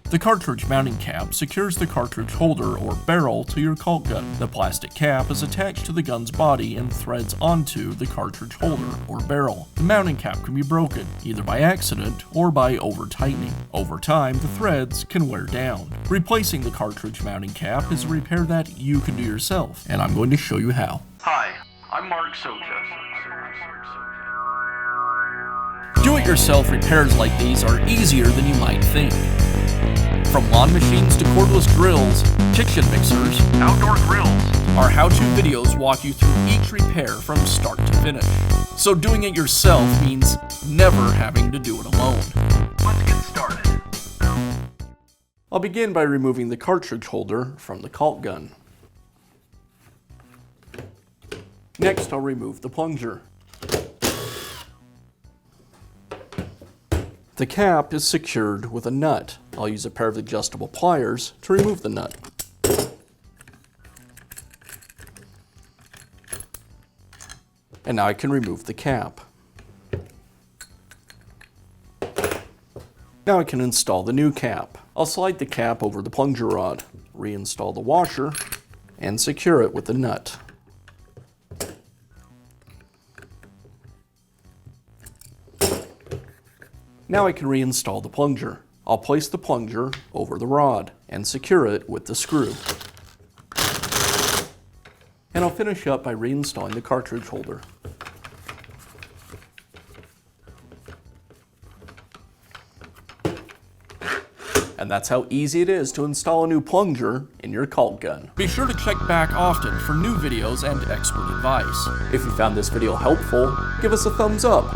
The cartridge mounting cap secures the cartridge holder or barrel to your caulk gun. The plastic cap is attached to the gun's body and threads onto the cartridge holder or barrel. The mounting cap can be broken, either by accident or by over-tightening. Over time, the threads can wear down. Replacing the cartridge mounting cap is a repair that you can do yourself, and I'm going to show you how. Hi, I'm Mark Socha. Do-it-yourself repairs like these are easier than you might think. From lawn machines to cordless drills, kitchen mixers, Outdoor grills. our how-to videos walk you through each repair from start to finish. So doing it yourself means never having to do it alone. Let's get started. I'll begin by removing the cartridge holder from the caulk gun. Next, I'll remove the plunger. The cap is secured with a nut. I'll use a pair of adjustable pliers to remove the nut. And now I can remove the cap. Now I can install the new cap. I'll slide the cap over the plunger rod, reinstall the washer, and secure it with the nut. Now I can reinstall the plunger. I'll place the plunger over the rod and secure it with the screw. And I'll finish up by reinstalling the cartridge holder. And that's how easy it is to install a new plunger in your caulk gun. Be sure to check back often for new videos and expert advice. If you found this video helpful, give us a thumbs up.